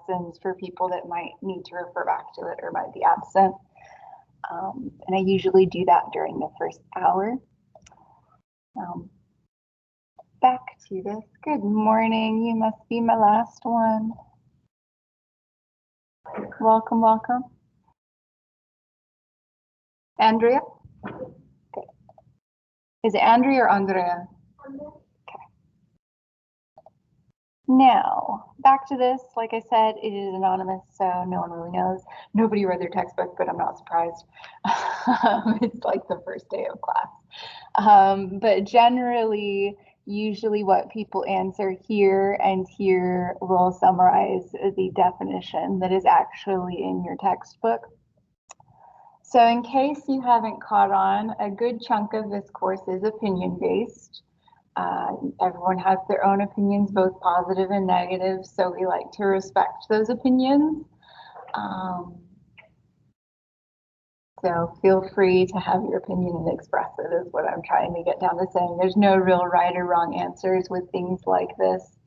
lessons for people that might need to refer back to it or might be absent. And I usually do that during the first hour. Back to this. Good morning. You must be my last one. Welcome, welcome. Andrea? Okay. Is it Andrea or Andrea? Okay. Now, back to this. Like I said, it is anonymous, so no one really knows. Nobody read their textbook, but I'm not surprised. It's like the first day of class. But generally, usually what people answer here and here will summarize the definition that is actually in your textbook. So in case you haven't caught on, a good chunk of this course is opinion-based. Everyone has their own opinions, both positive and negative, so we like to respect those opinions. So feel free to have your opinion and express it is what I'm trying to get down to saying. There's no real right or wrong answers with things like this,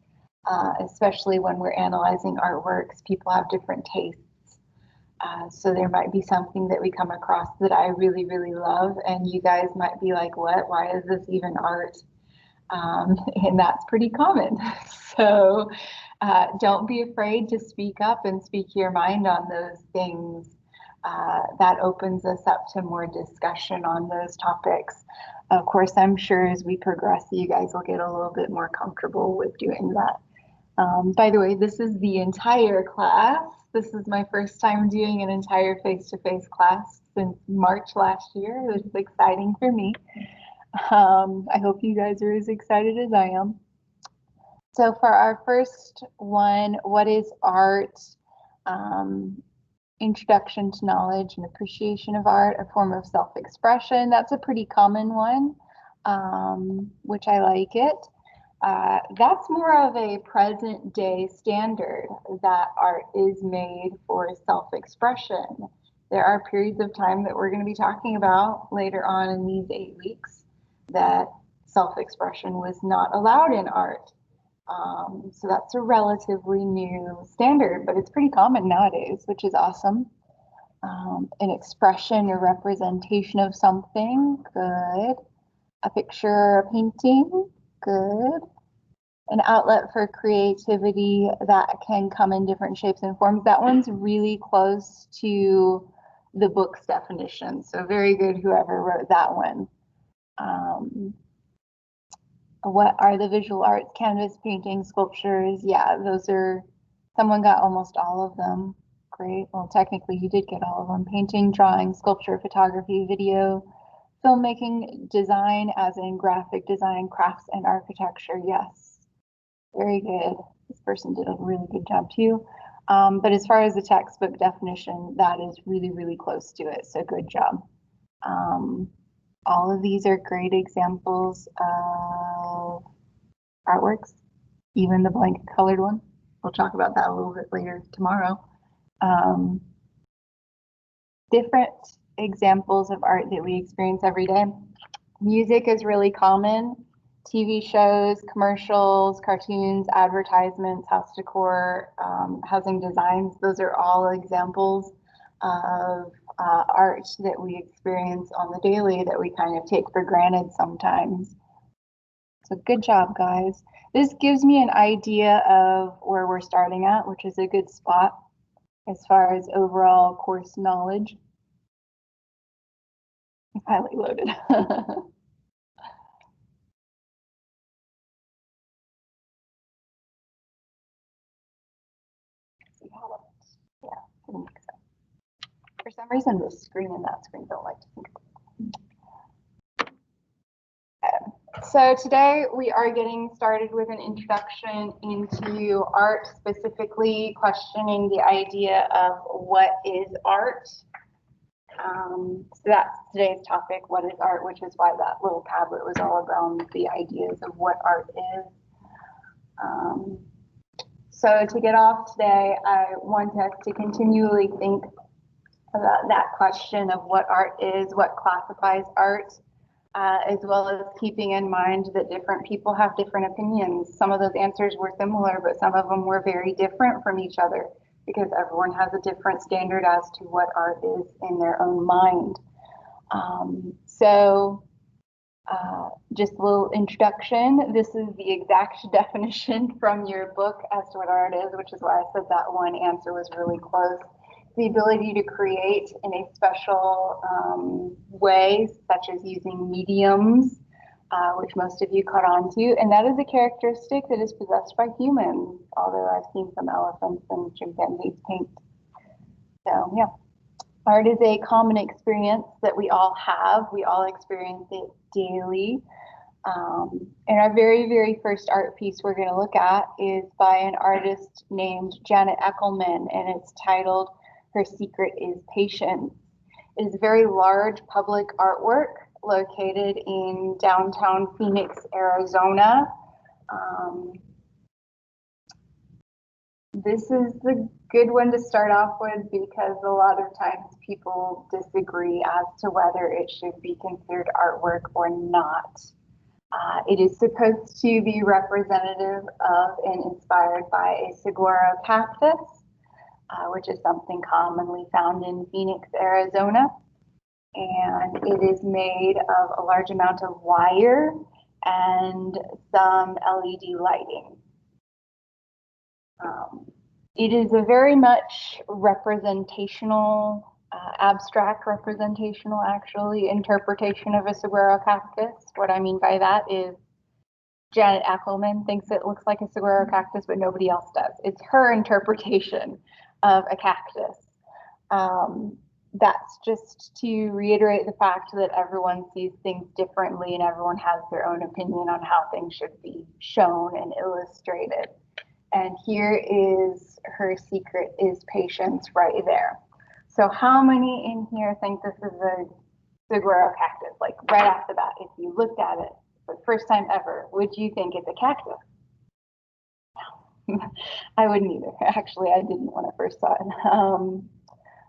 especially when we're analyzing artworks. People have different tastes. So there might be something that we come across that I really, really love, and you guys might be like, what? Why is this even art? And that's pretty common. So don't be afraid to speak up and speak your mind on those things. That opens us up to more discussion on those topics. Of course, I'm sure as we progress, you guys will get a little bit more comfortable with doing that. By the way, this is the entire class. This is my first time doing an entire face-to-face class since March last year. It's exciting for me. I hope you guys are as excited as I am. So for our first one, what is art? Introduction to knowledge and appreciation of art, a form of self-expression. That's a pretty common one, which I like it. That's more of a present day standard that art is made for self-expression. There are periods of time that we're going to be talking about later on in these 8 weeks that self-expression was not allowed in art. So that's a relatively new standard, but it's pretty common nowadays, which is awesome. An expression or representation of something, good. A picture, a painting, good. An outlet for creativity that can come in different shapes and forms. That one's really close to the book's definition. So very good, whoever wrote that one. What are the visual arts? Canvas, painting, sculptures. Yeah, those are, someone got almost all of them. Great. Well, technically you did get all of them. Painting, drawing, sculpture, photography, video, filmmaking, design, as in graphic design, crafts, and architecture. Yes. Very good. This person did a really good job too. But as far as the textbook definition, that is really, really close to it. So good job. All of these are great examples of artworks, even the blank colored one. We'll talk about that a little bit later tomorrow. Different examples of art that we experience every day. Music is really common. TV shows, commercials, cartoons, advertisements, house decor, housing designs. Those are all examples of art that we experience on the daily that we kind of take for granted sometimes. So good job, guys. This gives me an idea of where we're starting at, which is a good spot as far as overall course knowledge. I'm highly loaded. Yeah, for some reason, the screen and that screen don't like to think about it. Okay. So today we are getting started with an introduction into art, specifically questioning the idea of what is art. So that's today's topic, what is art, which is why that little Padlet was all around the ideas of what art is. So to get off today, I want us to continually think about that question of what art is, what classifies art, as well as keeping in mind that different people have different opinions. Some of those answers were similar, but some of them were very different from each other. because everyone has a different standard as to what art is in their own mind. Just a little introduction. This is the exact definition from your book as to what art is, which is why I said that one answer was really close. The ability to create in a special way, such as using mediums, which most of you caught on to, and that is a characteristic that is possessed by humans, although I've seen some elephants and chimpanzees paint. So yeah. Art is a common experience that we all have. We all experience it daily. And our very, very first art piece we're going to look at is by an artist named Janet Eckelman, and it's titled Her Secret is Patience. It is a very large public artwork located in downtown Phoenix, Arizona. This is the good one to start off with because a lot of times people disagree as to whether it should be considered artwork or not. It is supposed to be representative of and inspired by a saguaro cactus, which is something commonly found in Phoenix, Arizona. And it is made of a large amount of wire and some LED lighting. It is a very much representational, abstract representational, actually, interpretation of a saguaro cactus. What I mean by that is Janet Eckelman thinks it looks like a saguaro cactus, but nobody else does. It's her interpretation of a cactus. That's just to reiterate the fact that everyone sees things differently and everyone has their own opinion on how things should be shown and illustrated. And here is Her Secret is Patience right there. So how many in here think this is a saguaro cactus? Like right off the bat, if you looked at it for the first time ever, would you think it's a cactus? No. I wouldn't either. Actually, I didn't when I first saw it.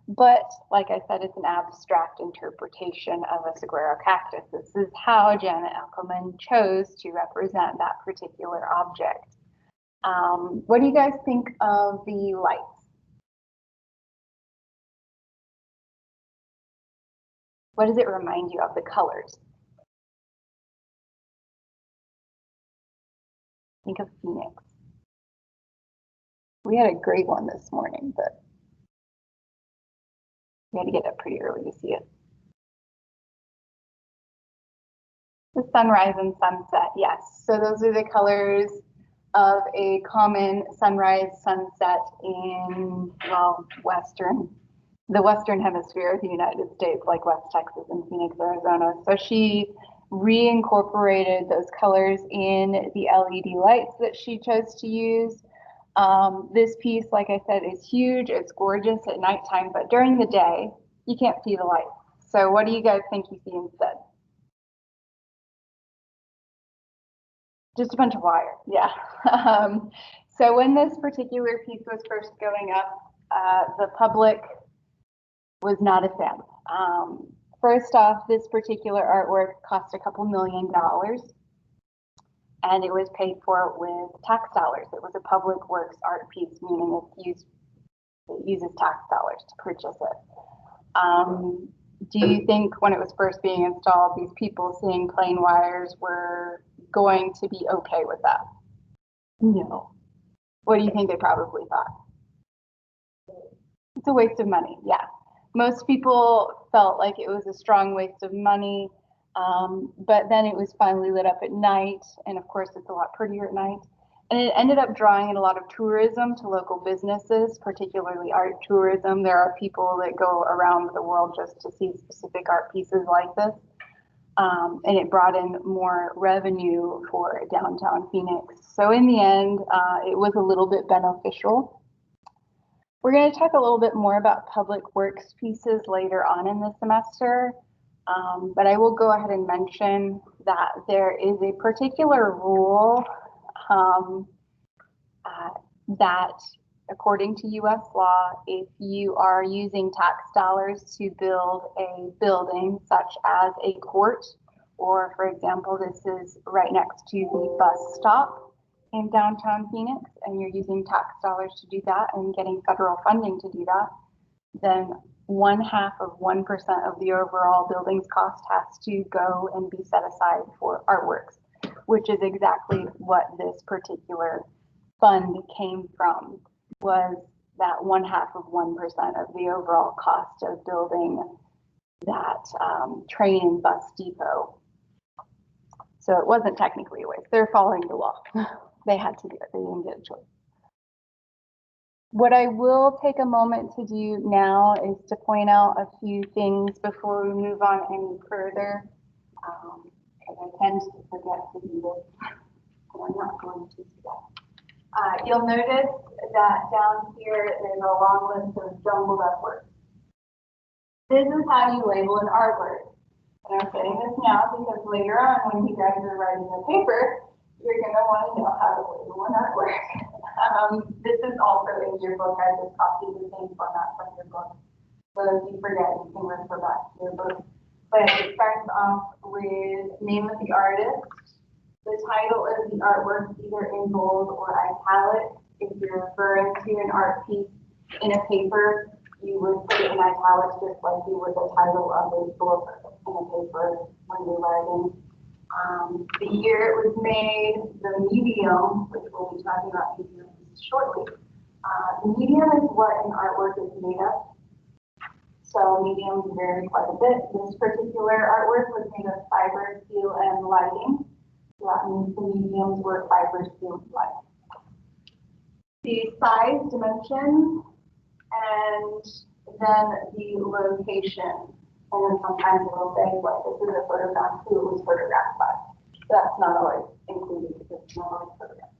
But like I said, it's an abstract interpretation of a saguaro cactus. This is how Janet Eckelman chose to represent that particular object. What do you guys think of the lights? What does it remind you of, the colors? Think of Phoenix. We had a great one this morning, but we had to get up pretty early to see it. The sunrise and sunset, yes. So those are the colors of a common sunrise sunset in, well, the western hemisphere of the United States, like West Texas and Phoenix, Arizona. So she reincorporated those colors in the LED lights that she chose to use. This piece, like I said, is huge. It's gorgeous at nighttime, but during the day, you can't see the lights. So what do you guys think you see instead? Just a bunch of wire, yeah. So when this particular piece was first going up, the public was not a fan. First off, this particular artwork cost a couple $1 million, and it was paid for with tax dollars. It was a public works art piece, meaning it uses tax dollars to purchase it. Do you think when it was first being installed, these people seeing plain wires were going to be okay with that? No. What do you think they probably thought? It's a waste of money, yeah. Most people felt like it was a strong waste of money, but then it was finally lit up at night, and of course it's a lot prettier at night. And it ended up drawing in a lot of tourism to local businesses, particularly art tourism. There are people that go around the world just to see specific art pieces like this. And it brought in more revenue for downtown Phoenix. So in the end, it was a little bit beneficial. We're going to talk a little bit more about public works pieces later on in the semester, but I will go ahead and mention that there is a particular rule that according to US law, if you are using tax dollars to build a building such as a court, or for example, this is right next to the bus stop, in downtown Phoenix and you're using tax dollars to do that and getting federal funding to do that, then 0.5% of the overall building's cost has to go and be set aside for artworks, which is exactly what this particular fund came from, was that 0.5% of the overall cost of building that train and bus depot. So it wasn't technically a waste. They're following the law. They had to do it. They didn't get a choice. What I will take a moment to do now is to point out a few things before we move on any further. Because I tend to forget to do this. And I'm not going to today. You'll notice that down here there's a long list of jumbled up words. This is how you label an artwork. And I'm saying this now because later on when you guys are writing a paper, you're going to want to know how to label an artwork. This is also in your book. I just copied the same format from your book. So if you forget, you can refer back to your book. But it starts off with name of the artist, the title of the artwork, either in bold or italic. If you're referring to an art piece in a paper, you would put it in italics just like you would the title of a book in a paper when you're writing. The year it was made, the medium, which we'll be talking about shortly. The medium is what an artwork is made of. So mediums vary quite a bit. This particular artwork was made of fiber, steel, and lighting. So that means the mediums were fiber, steel, and lighting. The size, dimensions, and then the location. And then sometimes it will say, like, this is a photograph, who it was photographed by. So that's not always included because it's not always photographed.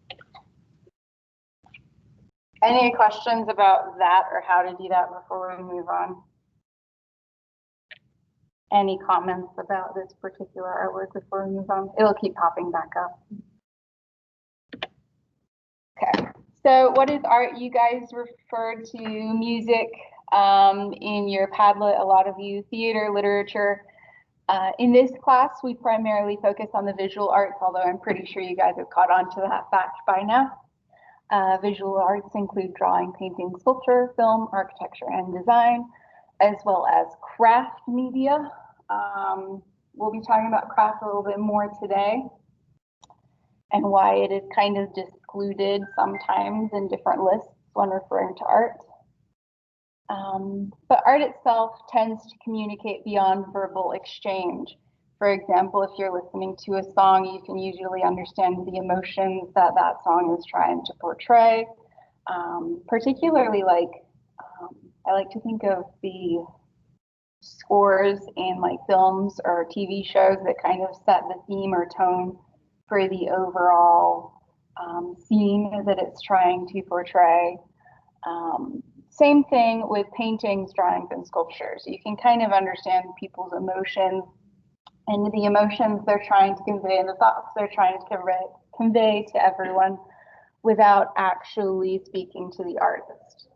Any questions about that or how to do that before we move on? Any comments about this particular artwork before we move on? It'll keep popping back up. Okay, so what is art? You guys referred to music in your Padlet, a lot of you, theater, literature. In this class, we primarily focus on the visual arts, although I'm pretty sure you guys have caught on to that fact by now. Visual arts include drawing, painting, sculpture, film, architecture, and design, as well as craft media. We'll be talking about craft a little bit more today and why it is kind of excluded sometimes in different lists when referring to art. But art itself tends to communicate beyond verbal exchange. For example, if you're listening to a song, you can usually understand the emotions that that song is trying to portray. Particularly I like to think of the scores in like films or TV shows that kind of set the theme or tone for the overall scene that it's trying to portray. Same thing with paintings, drawings, and sculptures. You can kind of understand people's emotions and the emotions they're trying to convey and the thoughts they're trying to convey to everyone without actually speaking to the artist.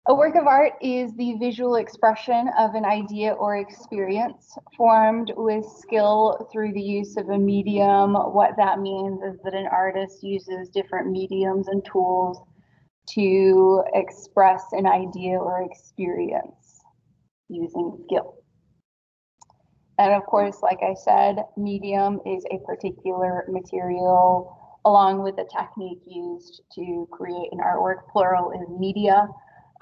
A work of art is the visual expression of an idea or experience formed with skill through the use of a medium. What that means is that an artist uses different mediums and tools to express an idea or experience using skill. And of course, like I said, medium is a particular material along with the technique used to create an artwork. Plural is media.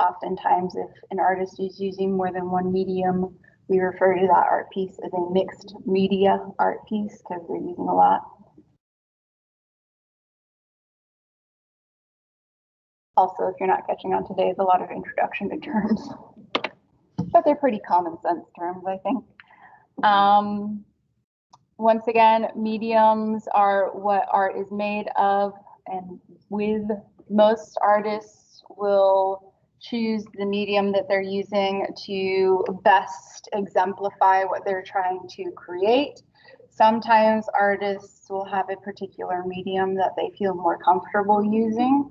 Oftentimes, if an artist is using more than one medium, we refer to that art piece as a mixed media art piece because they're using a lot. Also, if you're not catching on today, there's a lot of introduction to terms, but they're pretty common sense terms, I think. Once again, mediums are what art is made of, and with most artists will choose the medium that they're using to best exemplify what they're trying to create. Sometimes artists will have a particular medium that they feel more comfortable using.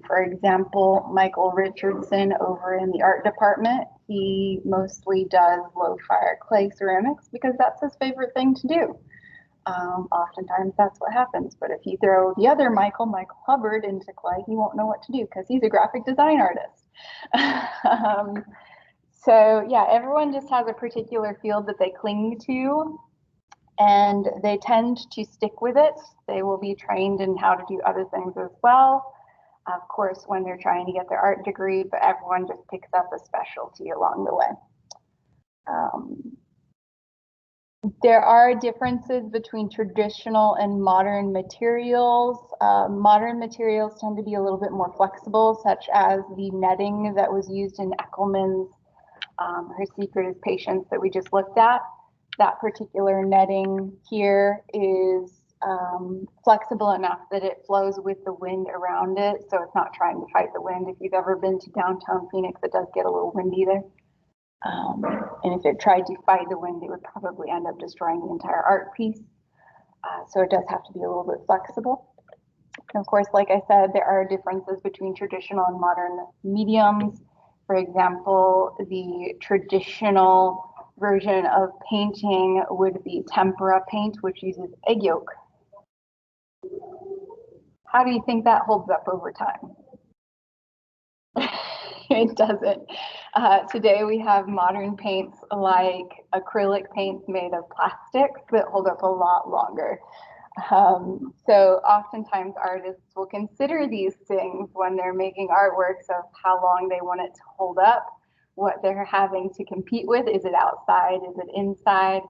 For example, Michael Richardson over in the art department, he mostly does low fire clay ceramics because that's his favorite thing to do. Oftentimes that's what happens. But if you throw the other Michael Hubbard into clay, he won't know what to do because he's a graphic design artist. So yeah, everyone just has a particular field that they cling to, and they tend to stick with it. They will be trained in how to do other things as well, of course, when they're trying to get their art degree, but everyone just picks up a specialty along the way. There are differences between traditional and modern materials. Modern materials tend to be a little bit more flexible, such as the netting that was used in Eckelmann's Her Secret is Patience that we just looked at. That particular netting here is flexible enough that it flows with the wind around it, so it's not trying to fight the wind. If you've ever been to downtown Phoenix, it does get a little windy there. And if it tried to fight the wind, it would probably end up destroying the entire art piece. So it does have to be a little bit flexible. And of course, like I said, there are differences between traditional and modern mediums. For example, the traditional version of painting would be tempera paint, which uses egg yolk. How do you think that holds up over time? It doesn't. Today we have modern paints like acrylic paints made of plastics that hold up a lot longer. So oftentimes artists will consider these things when they're making artworks of how long they want it to hold up, what they're having to compete with. Is it outside? Is it inside?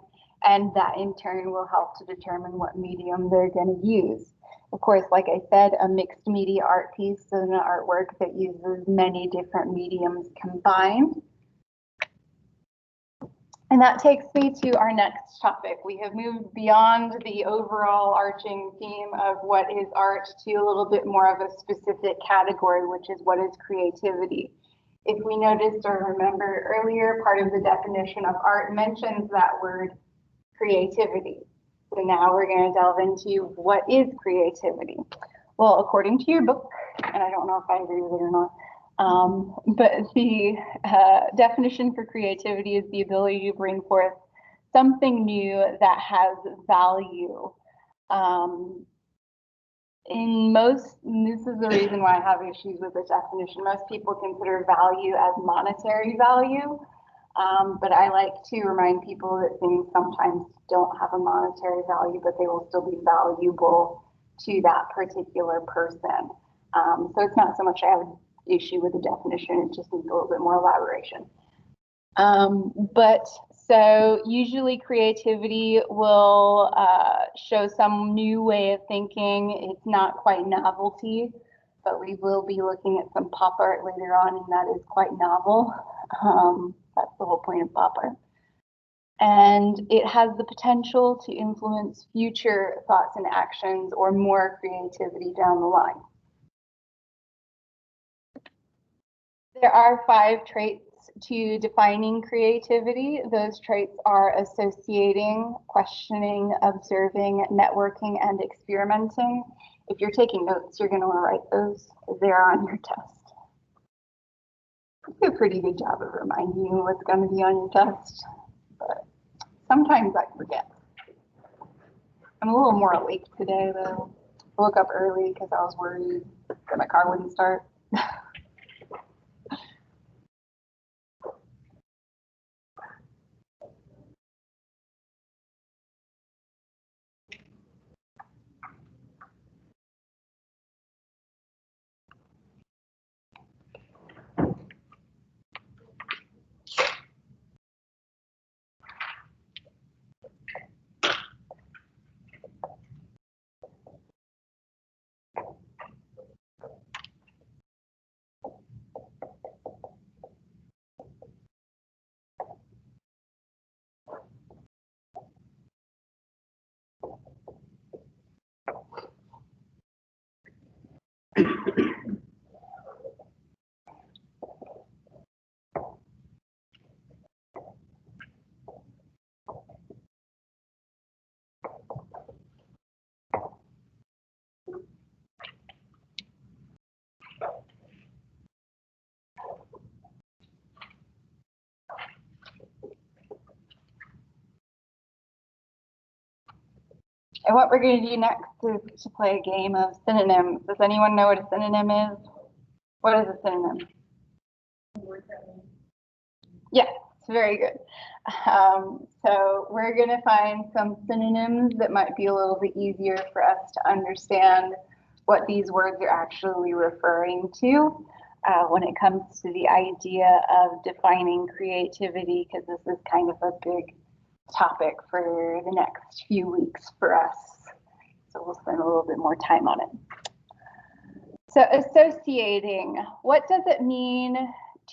And that in turn will help to determine what medium they're going to use. Of course, like I said, a mixed media art piece is an artwork that uses many different mediums combined. And that takes me to our next topic. We have moved beyond the overall arching theme of what is art to a little bit more of a specific category, which is what is creativity. If we noticed or remember earlier, part of the definition of art mentions that word creativity. So now we're going to delve into what is creativity. Well, according to your book, and I don't know if I agree with it or not, but the definition for creativity is the ability to bring forth something new that has value. This is the reason why I have issues with this definition. Most people consider value as monetary value. But I like to remind people that things sometimes don't have a monetary value, but they will still be valuable to that particular person. So it's not so much I have an issue with the definition, it just needs a little bit more elaboration. But so usually creativity will show some new way of thinking. It's not quite novelty, but we will be looking at some pop art later on, and that is quite novel. That's the whole point of pop art. And it has the potential to influence future thoughts and actions or more creativity down the line. There are 5 traits to defining creativity. Those traits are associating, questioning, observing, networking, and experimenting. If you're taking notes, you're going to want to write those because they are on your test. I do a pretty good job of reminding you what's going to be on your test, but sometimes I forget. I'm a little more awake today, though. I woke up early because I was worried that my car wouldn't start. And what we're going to do next is to play a game of synonyms. Does anyone know what a synonym is? What is a synonym? Yes, very good. So we're going to find some synonyms that might be a little bit easier for us to understand what these words are actually referring to when it comes to the idea of defining creativity, because this is kind of a big topic for the next few weeks for us. So we'll spend a little bit more time on it. So associating, what does it mean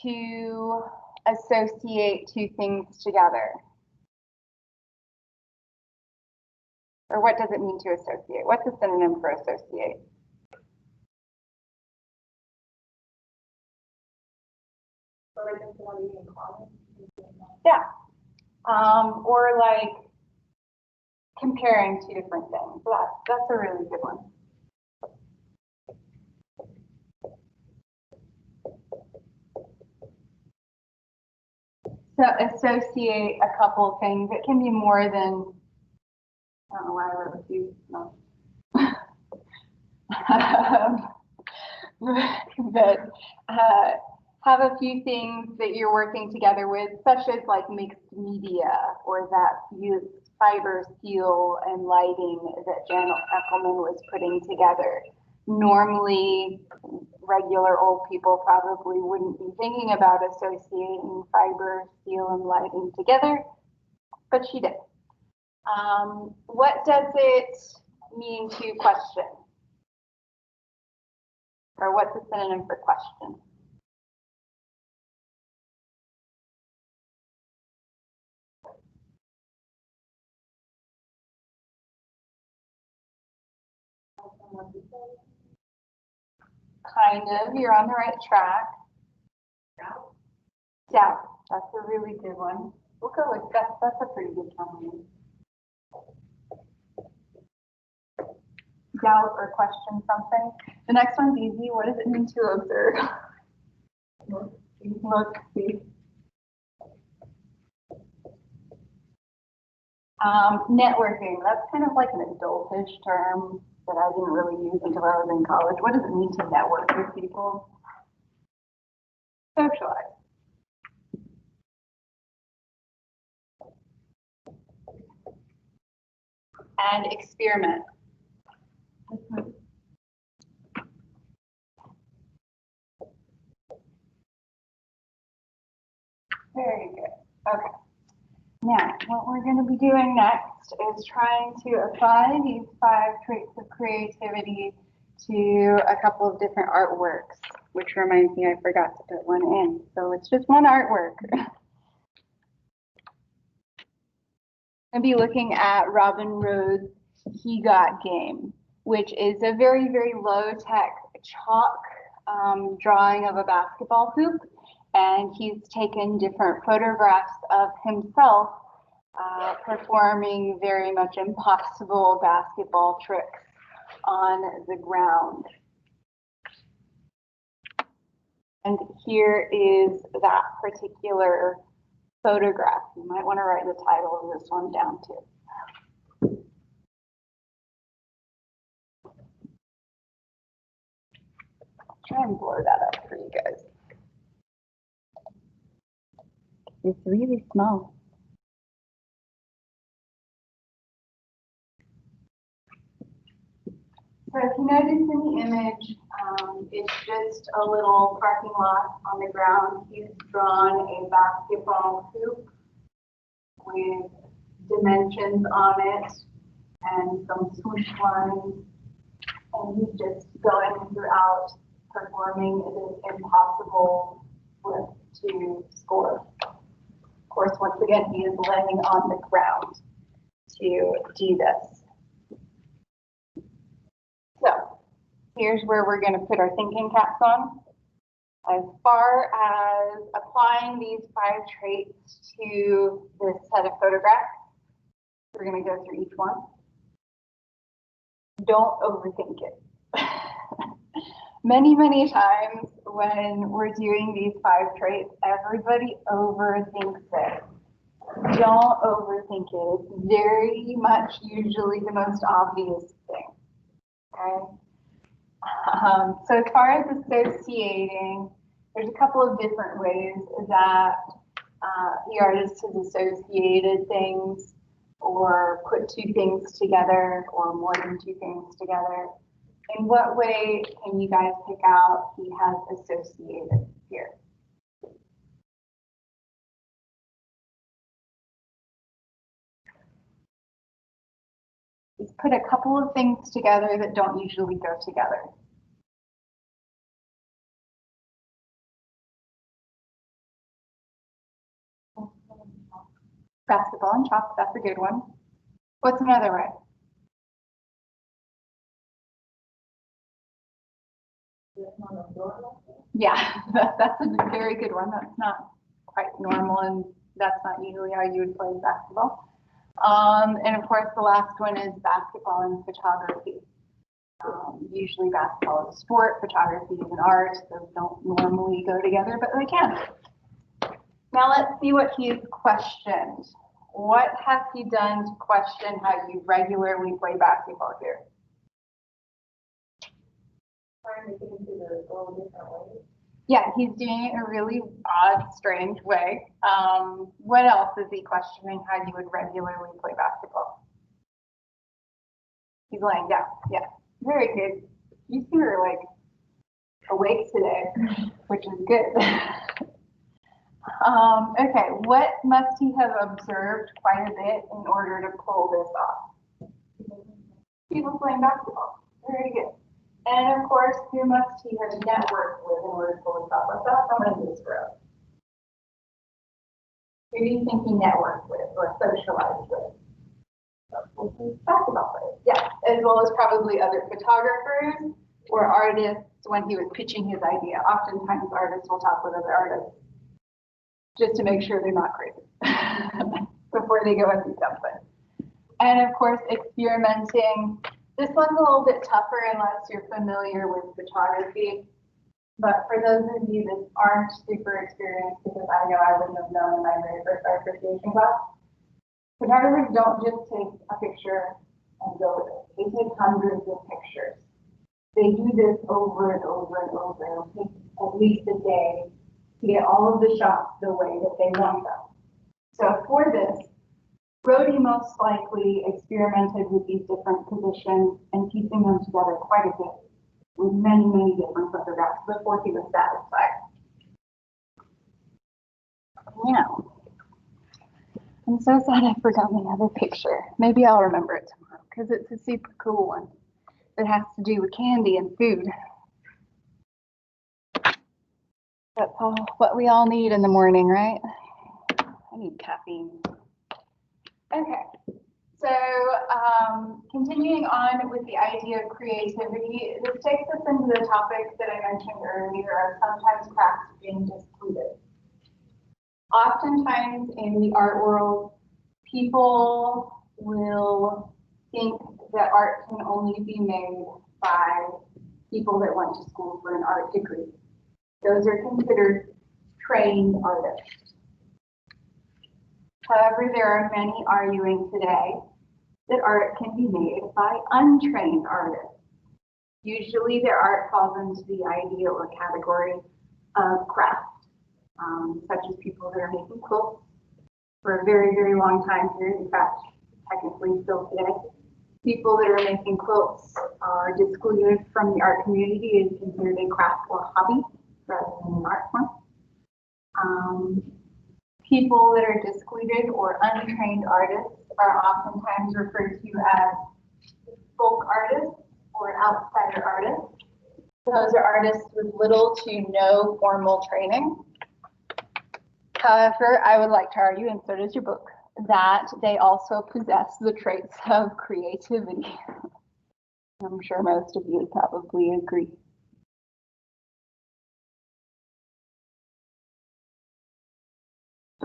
to associate two things together? Or what does it mean to associate? What's a synonym for associate? Yeah. Or like comparing two different things. So that's a really good one. So associate a couple of things. It can be more than, I don't know why I wrote a few. No. But have a few things that you're working together with, such as like mixed media, or that use fiber, steel, and lighting that Janet Eckelman was putting together. Normally, regular old people probably wouldn't be thinking about associating fiber, steel, and lighting together, but she did. What does it mean to question? Or what's a synonym for question? Kind of, you're on the right track. Doubt, that's a really good one. We'll go with that. That's a pretty good one. Doubt or question something. The next one's easy. What does it mean to observe? Look, see. Networking, that's kind of like an adultish term that I didn't really use until I was in college. What does it mean to network with people? Socialize. And experiment. Very good. Okay. Now, what we're going to be doing next is trying to apply these 5 traits of creativity to a couple of different artworks, which reminds me I forgot to put one in. So it's just one artwork. I'll be looking at Robin Rhodes' He Got Game, which is a very, very low-tech chalk drawing of a basketball hoop. And he's taken different photographs of himself performing very much impossible basketball tricks on the ground. And here is that particular photograph. You might want to write the title of this one down too. Try and blur that up for you guys. It's really small. So if you notice in the image, it's just a little parking lot on the ground. He's drawn a basketball hoop with dimensions on it and some swoosh lines. And he's just going throughout performing this impossible flip to score. Of course, once again, he is laying on the ground to do this. So here's where we're going to put our thinking caps on. As far as applying these 5 traits to this set of photographs, we're going to go through each one. Don't overthink it. Many, many times when we're doing these 5 traits, everybody overthinks it. don't overthink it. It's very much usually the most obvious thing. Okay. So as far as associating, there's a couple of different ways that the artist has associated things or put two things together or more than two things together. In what way can you guys pick out he has associated here? He's put a couple of things together that don't usually go together. Basketball and chalk, that's a good one. What's another way? Yeah, that's a very good one. That's not quite normal, and that's not usually how you would play basketball. And of course, the last one is basketball and photography. Usually basketball is a sport, photography is an art. Those don't normally go together, but they can. Now let's see what he's questioned. What has he done to question how you regularly play basketball here? Trying to get into the little different ways. Yeah, he's doing it in a really odd, strange way. What else is he questioning how you would regularly play basketball? He's laying down. Yeah, very good. You two are like awake today, which is good. Okay, what must he have observed quite a bit in order to pull this off? People playing basketball. Very good. And of course, who must he have networked with in order to pull this off? Let's ask someone in this group. Who do you think he networked with or socialized with? Basketball players. Yeah, as well as probably other photographers or artists when he was pitching his idea. Oftentimes artists will talk with other artists just to make sure they're not crazy before they go and do something. And of course, experimenting. This one's a little bit tougher unless you're familiar with photography. But for those of you that aren't super experienced, because I know I wouldn't have known in my very first art appreciation class, photographers don't just take a picture and go with it. They take hundreds of pictures. They do this over and over and over. It'll take at least a day to get all of the shots the way that they want them. So for this, Brody most likely experimented with these different positions and piecing them together quite a bit with many, many different photographs before he was satisfied. Now, I'm so sad I forgot my other picture. Maybe I'll remember it tomorrow because it's a super cool one that has to do with candy and food. That's all what we all need in the morning, right? I need caffeine. Okay, so continuing on with the idea of creativity, this takes us into the topic that I mentioned earlier of sometimes crafts being discluded. Oftentimes in the art world, people will think that art can only be made by people that went to school for an art degree. Those are considered trained artists. However, there are many arguing today that art can be made by untrained artists. Usually their art falls into the idea or category of craft, such as people that are making quilts for a very, very long time period. In fact, technically still today. People that are making quilts are discluded from the art community and considered a craft or hobby rather than an art form. People that are discluded or untrained artists are oftentimes referred to as folk artists or outsider artists. Those are artists with little to no formal training. However, I would like to argue, and so does your book, that they also possess the traits of creativity. I'm sure most of you would probably agree.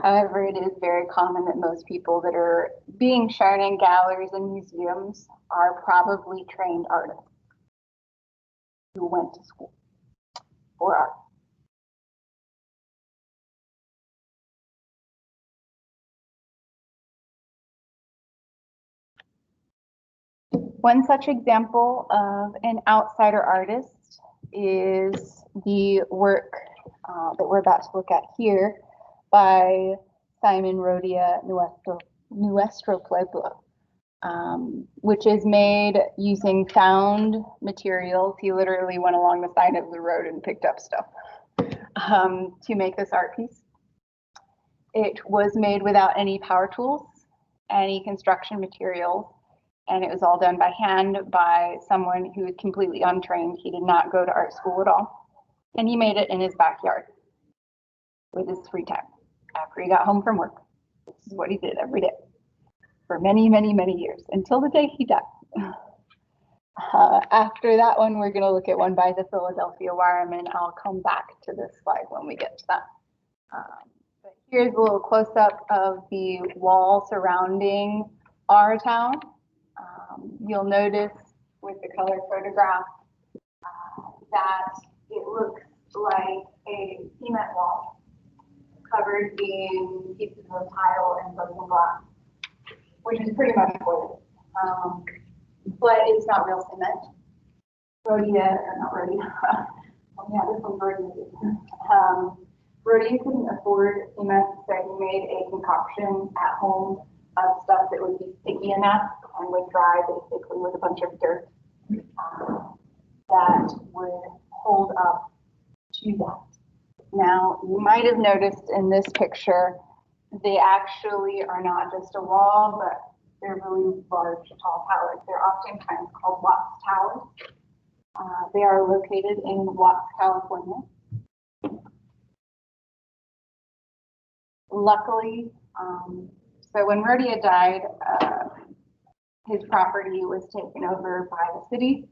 However, it is very common that most people that are being shown in galleries and museums are probably trained artists who went to school for art. One such example of an outsider artist is the work that we're about to look at here by Simon Rodia Nuestro Pueblo, which is made using found materials. He literally went along the side of the road and picked up stuff to make this art piece. It was made without any power tools, any construction materials, and it was all done by hand by someone who was completely untrained. He did not go to art school at all. And he made it in his backyard with his free time after he got home from work. This is what he did every day for many, many, many years until the day he died. After that one, we're going to look at one by the Philadelphia Wireman. I'll come back to this slide when we get to that. But here's a little close-up of the wall surrounding our town. You'll notice with the color photograph that it looks like a cement wall covered in pieces of tile and broken glass, which is pretty much what it is. But it's not real cement. Rodia, or not Rodia. Oh yeah, this one's Rodia. Rodia couldn't afford cement, so he made a concoction at home of stuff that would be sticky enough and would dry basically with a bunch of dirt that would hold up to that. Now, you might have noticed in this picture, they actually are not just a wall, but they're really large, tall towers. They're oftentimes called Watts Towers. They are located in Watts, California. Luckily, so when Rodia died, his property was taken over by the city,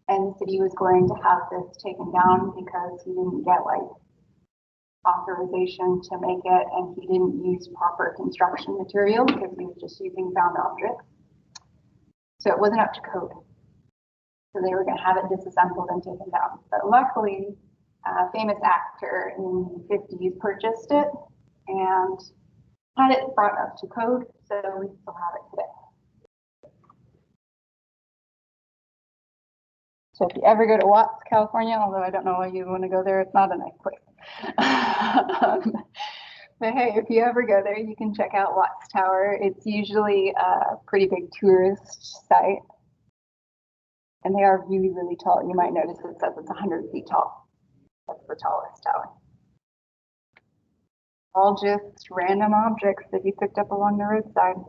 and the city was going to have this taken down because he didn't get like authorization to make it, and he didn't use proper construction material because he was just using found objects. So it wasn't up to code. So they were going to have it disassembled and taken down. But luckily, a famous actor in the 50s purchased it and had it brought up to code, so we still have it today. So if you ever go to Watts, California, although I don't know why you want to go there, it's not a nice place. But hey, if you ever go there, you can check out Watts Tower. It's usually a pretty big tourist site. And they are really, really tall. You might notice it says it's 100 feet tall. That's the tallest tower. All just random objects that he picked up along the roadside.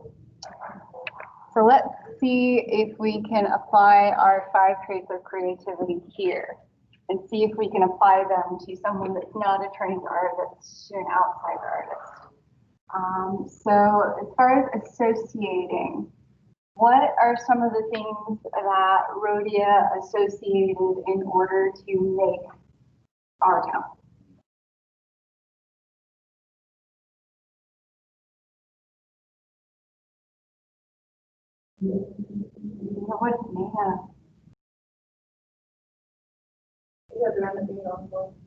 So let's see if we can apply our 5 traits of creativity here and see if we can apply them to someone that's not a trained artist, to an outsider artist. So as far as associating, what are some of the things that Rodia associated in order to make our town? What's Nina?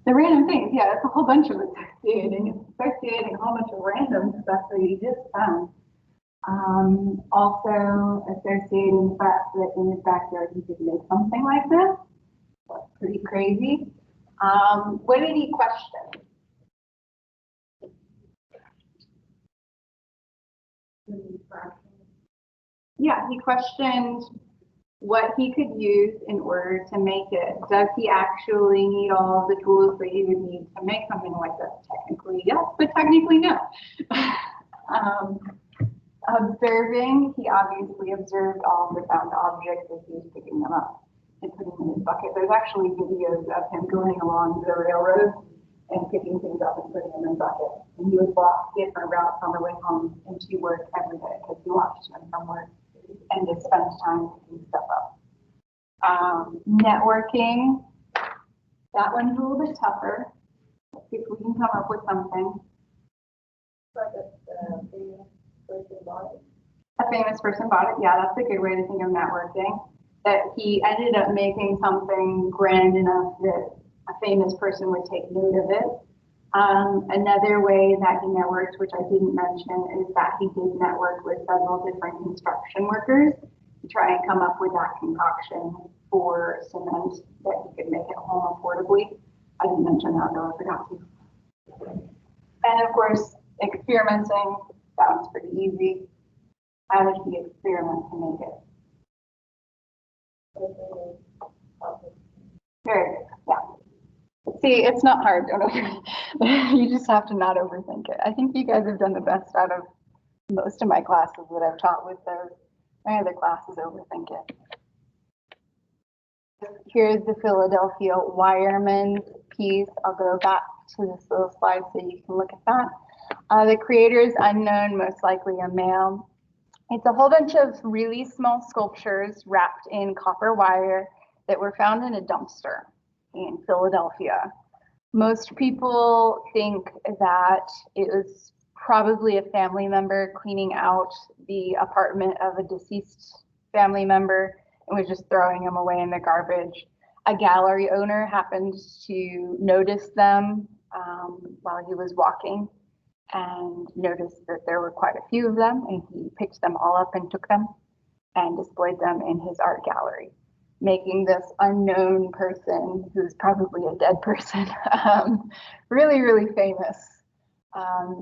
The random things, yeah, it's a whole bunch of associating. It's associating a whole bunch of random stuff that you just found. Also associating the fact that in his backyard he could make something like this. That's pretty crazy. What did he question? Yeah, he questioned what he could use in order to make it. Does he actually need all of the tools that he would need to make something like this? Technically, yes, but technically, no. Observing, he obviously observed all of the found objects as he was picking them up and putting them in his bucket. There's actually videos of him going along the railroad and picking things up and putting them in buckets. And he would walk different routes on the way home and to work every day because he watched them from work and just spent time picking stuff up. Networking, that one's a little bit tougher. Let's see if we can come up with something. A famous person bought it. Yeah, that's a good way to think of networking. That he ended up making something grand enough that a famous person would take note of it. Another way that he networked, which I didn't mention, is that he did network with several different construction workers. to try and come up with that concoction for cement that he could make it home affordably. I didn't mention that though, I forgot to. And of course, experimenting, that was pretty easy. How did he experiment to make it? Very good, yeah. See, it's not hard, don't you just have to not overthink it. I think you guys have done the best out of most of my classes that I've taught with those. My other classes overthink it. Here's the Philadelphia Wireman piece. I'll go back to this little slide so you can look at that. The creator is unknown, most likely a male. It's a whole bunch of really small sculptures wrapped in copper wire that were found in a dumpster in Philadelphia. Most people think that it was probably a family member cleaning out the apartment of a deceased family member and was just throwing them away in the garbage. A gallery owner happened to notice them while he was walking and noticed that there were quite a few of them, and he picked them all up and took them and displayed them in his art gallery, making this unknown person, who's probably a dead person, really, really famous.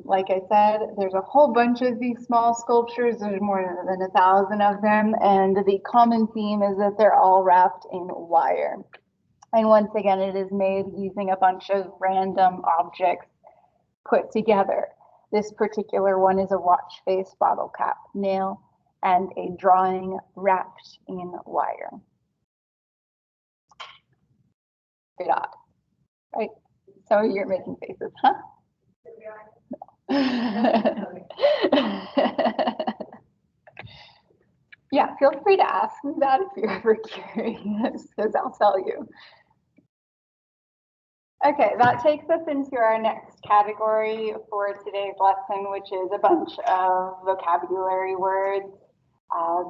Like I said, there's a whole bunch of these small sculptures. There's more than 1,000 of them, and the common theme is that they're all wrapped in wire. And once again, it is made using a bunch of random objects put together. This particular one is a watch face, bottle cap, nail, and a drawing wrapped in wire. Bit odd, right? So you're making faces, huh? Yeah, feel free to ask me that if you're ever curious, because I'll tell you. Okay, that takes us into our next category for today's lesson, which is a bunch of vocabulary words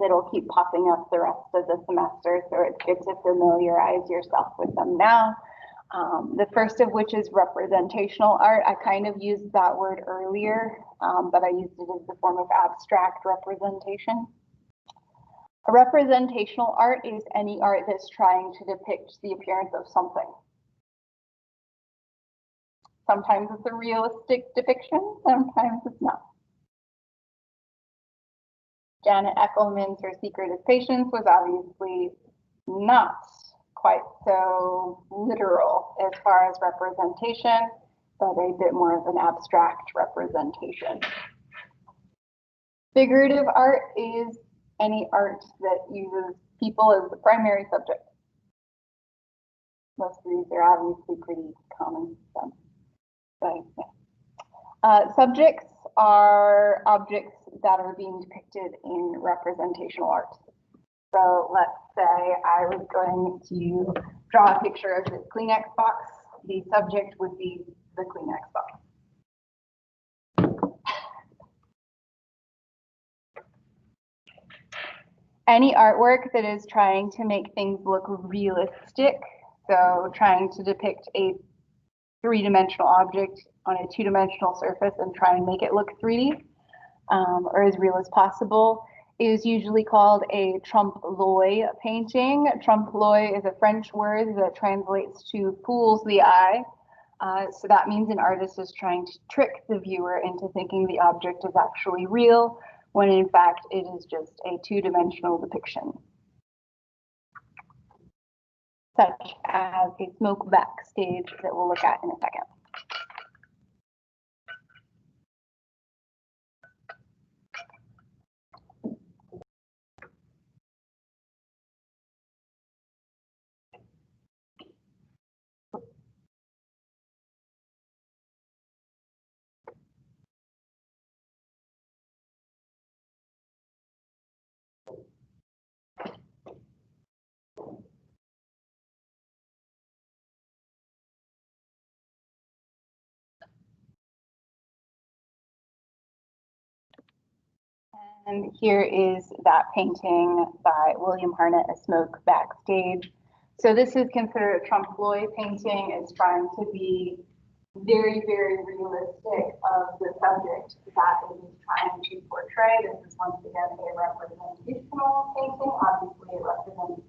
that'll keep popping up the rest of the semester, so it's good to familiarize yourself with them now. The first of which is representational art. I kind of used that word earlier, but I used it as the form of abstract representation. A representational art is any art that's trying to depict the appearance of something. Sometimes it's a realistic depiction, sometimes it's not. Janet Eckelman's Her Secret is Patience was obviously not quite so literal as far as representation, but a bit more of an abstract representation. Figurative art is any art that uses people as the primary subject. Most of these are obviously pretty common. So, yeah. Subjects are objects that are being depicted in representational art. So let's say I was going to draw a picture of this Kleenex box. The subject would be the Kleenex box. Any artwork that is trying to make things look realistic, so trying to depict a three-dimensional object on a two-dimensional surface and try and make it look 3D or as real as possible, is usually called a trompe-l'oeil painting. Trompe-l'oeil is a French word that translates to fools the eye. So that means an artist is trying to trick the viewer into thinking the object is actually real, when in fact it is just a two-dimensional depiction, such as a smoke backstage that we'll look at in a second. And here is that painting by William Harnett, A Smoke Backstage. So this is considered a trompe-l'oeil painting. It's trying to be very, very realistic of the subject that it is trying to portray. This is once again a representational painting. Obviously, it represents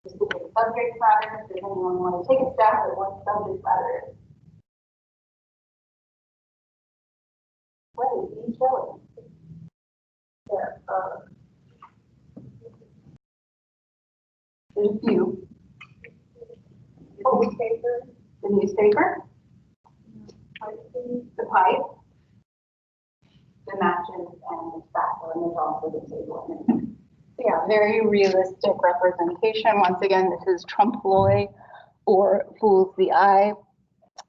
specific subject matter. Does anyone want to take a stab at what subject matter is? What is he showing? There, there's a few. Newspaper. The newspaper. The pipe. The matches and the tobacco, and there's also the table. So yeah, very realistic representation. Once again, this is trompe-l'oeil or fools the eye.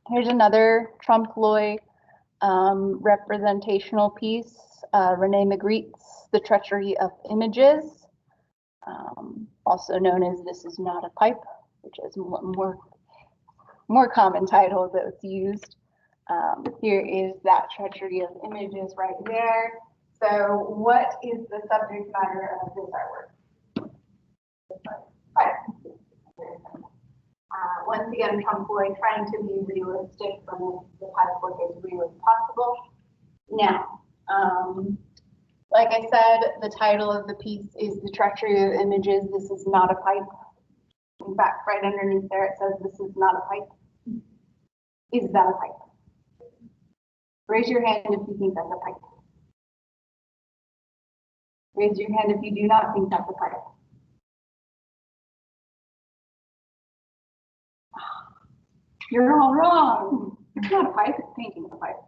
Here's another trompe-l'oeil representational piece, Rene Magritte's The Treachery of Images, also known as This Is Not a Pipe, which is more common title that's used. Here is that treachery of images right there. So what is the subject matter of this artwork? Right. Once again, trompe-l'oeil trying to be realistic from the pipe work as real as possible. Now, like I said, the title of the piece is The Treachery of Images. This is not a pipe. In fact, right underneath there it says this is not a pipe. Is that a pipe? Raise your hand if you think that's a pipe. Raise your hand if you do not think that's a pipe. You're all wrong. It's not a pipe, it's painting a pipe.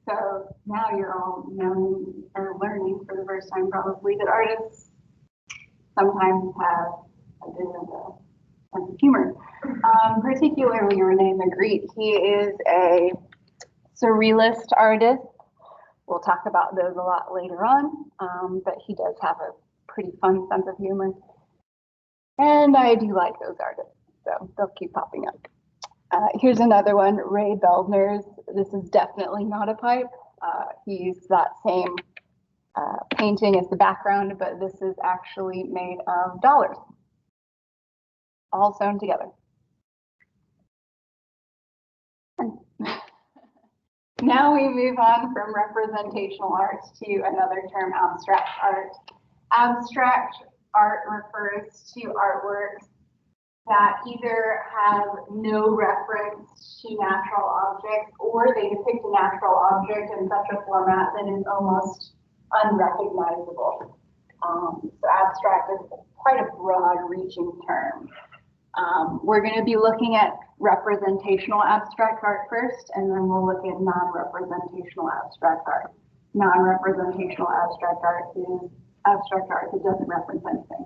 So now you're all knowing or learning for the first time probably that artists sometimes have a bit of a sense of humor. Particularly Rene Magritte. He is a surrealist artist. We'll talk about those a lot later on, but he does have a pretty fun sense of humor. And I do like those artists, so they'll keep popping up. Here's another one, Ray Beldner's. This is definitely not a pipe. He used that same painting as the background, but this is actually made of dollars, all sewn together. Now we move on from representational art to another term, abstract art. Abstract art refers to artworks that either have no reference to natural objects or they depict a natural object in such a format that is almost unrecognizable. So abstract is quite a broad reaching term. We're going to be looking at representational abstract art first, and then we'll look at non-representational abstract art. Non-representational abstract art is abstract art that doesn't reference anything.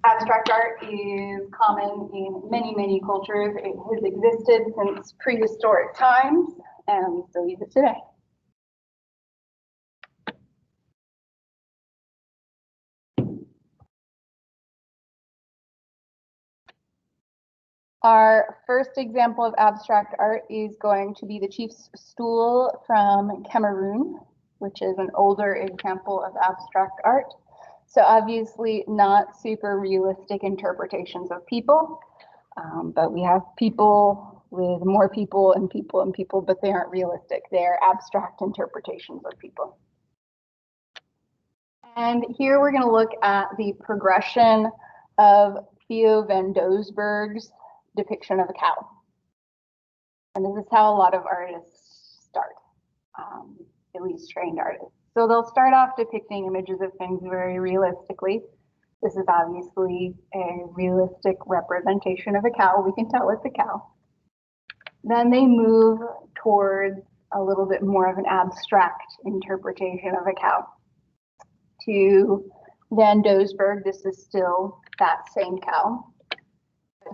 Abstract art is common in many, many cultures. It has existed since prehistoric times, and we still use it today. Our first example of abstract art is going to be the Chief's Stool from Cameroon, which is an older example of abstract art. So obviously not super realistic interpretations of people, but we have people with more people and people and people, but they aren't realistic. They're abstract interpretations of people. And here we're going to look at the progression of Theo van Doesburg's depiction of a cow. And this is how a lot of artists start, at least trained artists. So they'll start off depicting images of things very realistically. This is obviously a realistic representation of a cow. We can tell it's a cow. Then they move towards a little bit more of an abstract interpretation of a cow. To Van Doesburg, this is still that same cow.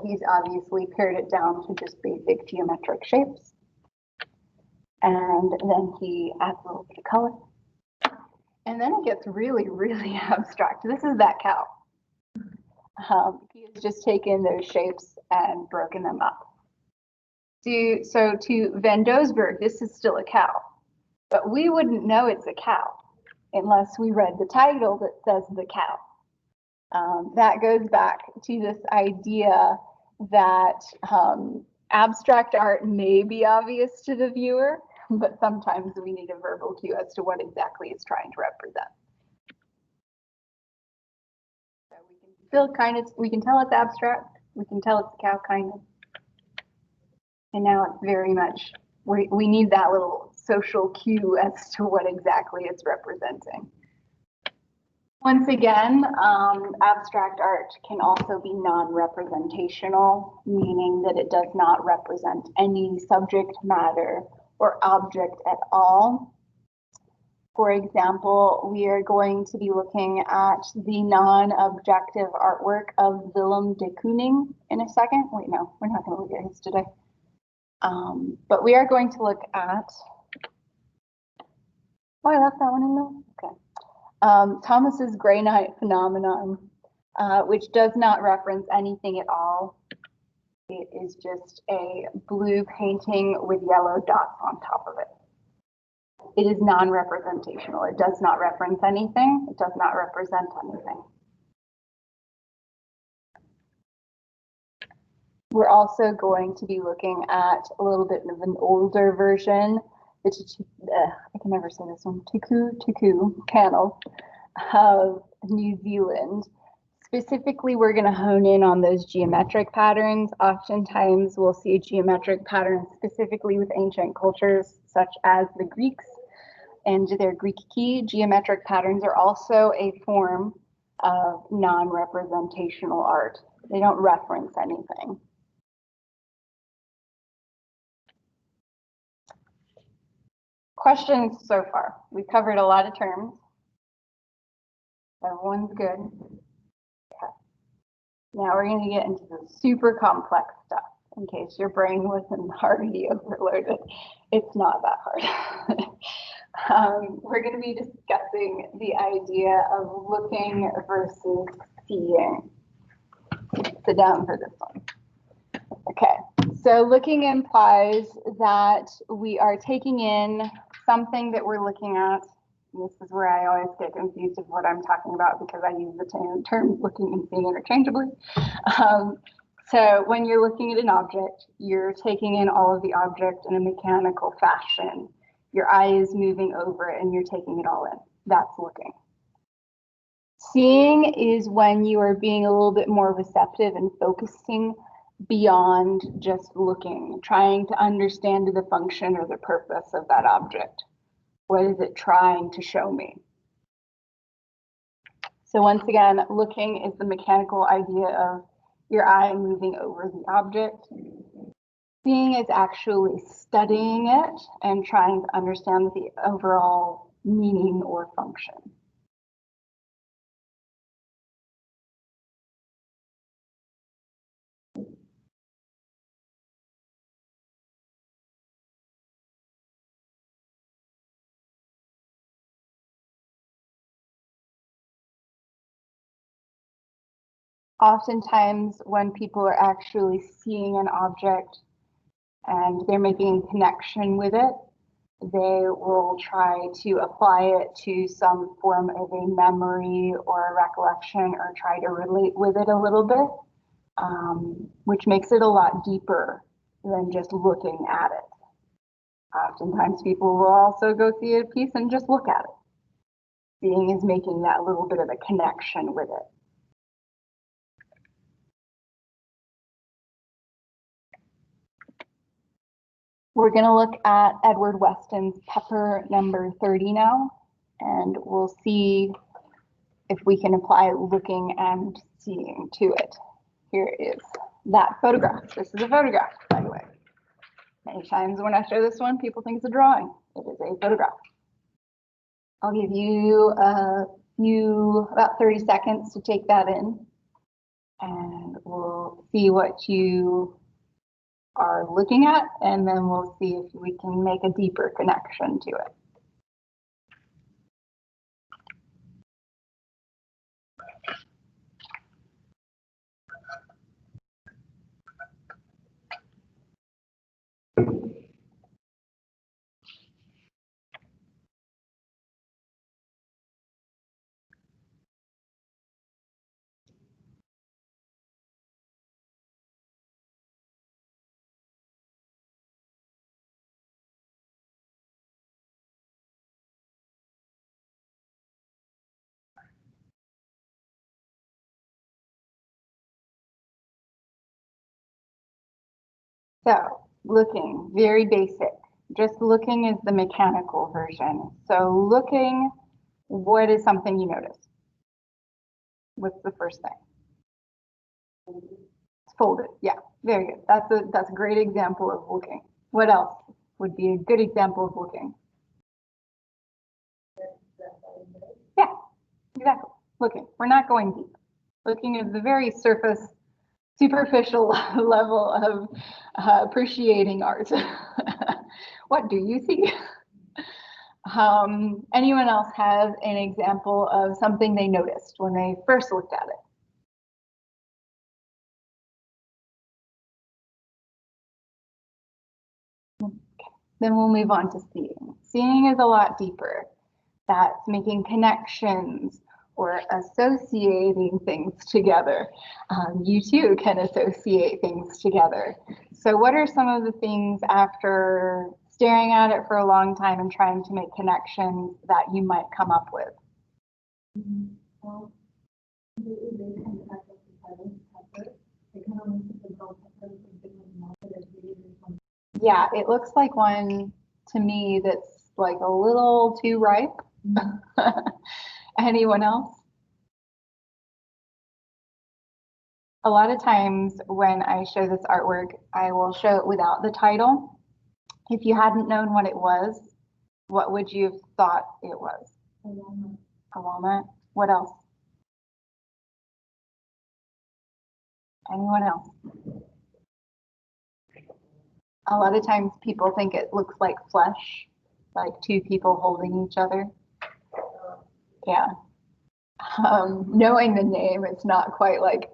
He's obviously pared it down to just basic geometric shapes. And then he adds a little bit of color. And then it gets really, really abstract. This is that cow. He has just taken those shapes and broken them up. So to Van Doesburg, this is still a cow. But we wouldn't know it's a cow unless we read the title that says the cow. That goes back to this idea that abstract art may be obvious to the viewer, but sometimes we need a verbal cue as to what exactly it's trying to represent. So we can still we can tell it's abstract, we can tell it's a cow kind of. And now it's very much, we need that little social cue as to what exactly it's representing. Once again, abstract art can also be non-representational, meaning that it does not represent any subject matter or object at all. For example, we are going to be looking at the non-objective artwork of Willem de Kooning in a second. Wait, no, we're not going to look at his today. But we are going to look at, oh, I left that one in there? Okay. Thomas's Gray Night phenomenon, which does not reference anything at all. It is just a blue painting with yellow dots on top of it. It is non-representational. It does not reference anything. It does not represent anything. We're also going to be looking at a little bit of an older version, I can never say this one, Tuku panel of New Zealand. Specifically, we're going to hone in on those geometric patterns. Oftentimes, we'll see a geometric pattern specifically with ancient cultures, such as the Greeks and their Greek key. Geometric patterns are also a form of non-representational art. They don't reference anything. Questions so far? We've covered a lot of terms. Everyone's good. Okay. Now we're going to get into the super complex stuff. In case your brain wasn't already overloaded, it's not that hard. We're going to be discussing the idea of looking versus seeing. Sit down for this one. Okay, so looking implies that we are taking in something that we're looking at. This is where I always get confused of what I'm talking about because I use the term looking and seeing interchangeably. So when you're looking at an object, you're taking in all of the object in a mechanical fashion. Your eye is moving over it and you're taking it all in. That's looking. Seeing is when you are being a little bit more receptive and focusing beyond just looking, trying to understand the function or the purpose of that object. What is it trying to show me? So once again, looking is the mechanical idea of your eye moving over the object. Seeing is actually studying it and trying to understand the overall meaning or function. Oftentimes when people are actually seeing an object and they're making a connection with it, they will try to apply it to some form of a memory or a recollection or try to relate with it a little bit, which makes it a lot deeper than just looking at it. Oftentimes people will also go see a piece and just look at it. Seeing is making that little bit of a connection with it. We're going to look at Edward Weston's Pepper number 30 now, and we'll see if we can apply looking and seeing to it. Here is that photograph. This is a photograph, by the way. Many times when I show this one, people think it's a drawing. It is a photograph. I'll give you about 30 seconds to take that in, and we'll see what you are looking at, and then we'll see if we can make a deeper connection to it. So looking, very basic. Just looking is the mechanical version. So looking, what is something you notice? What's the first thing? It's folded. Yeah, very good. That's a great example of looking. What else would be a good example of looking? Yeah, exactly. Looking. We're not going deep. Looking is the very superficial level of appreciating art. What do you see? Anyone else have an example of something they noticed when they first looked at it? Then we'll move on to seeing. Seeing is a lot deeper. That's making connections or associating things together. You too can associate things together. So what are some of the things after staring at it for a long time and trying to make connections that you might come up with? Yeah, it looks like one to me that's like a little too ripe. Anyone else? A lot of times when I show this artwork, I will show it without the title. If you hadn't known what it was, what would you have thought it was? A walnut. A walnut. What else? Anyone else? A lot of times people think it looks like flesh, like two people holding each other. Yeah. Knowing the name, it's not quite like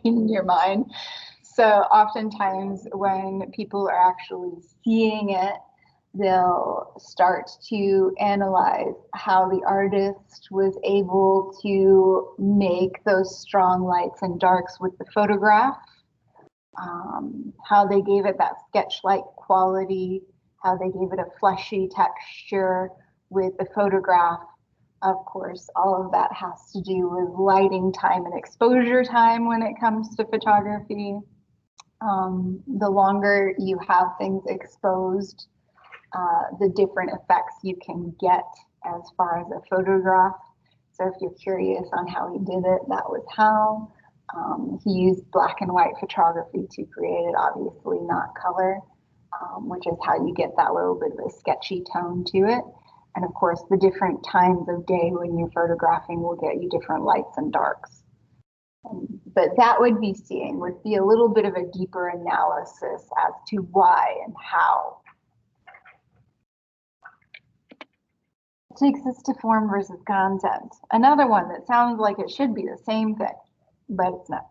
in your mind. So oftentimes when people are actually seeing it, they'll start to analyze how the artist was able to make those strong lights and darks with the photograph, how they gave it that sketch-like quality, how they gave it a fleshy texture with the photograph. Of course, all of that has to do with lighting time and exposure time when it comes to photography. The longer you have things exposed, the different effects you can get as far as a photograph. So if you're curious on how he did it, that was how. He used black and white photography to create it, obviously not color, which is how you get that little bit of a sketchy tone to it. And of course, the different times of day when you're photographing will get you different lights and darks. But that would be seeing, would be a little bit of a deeper analysis as to why and how. Takes us to form versus content. Another one that sounds like it should be the same thing, but it's not.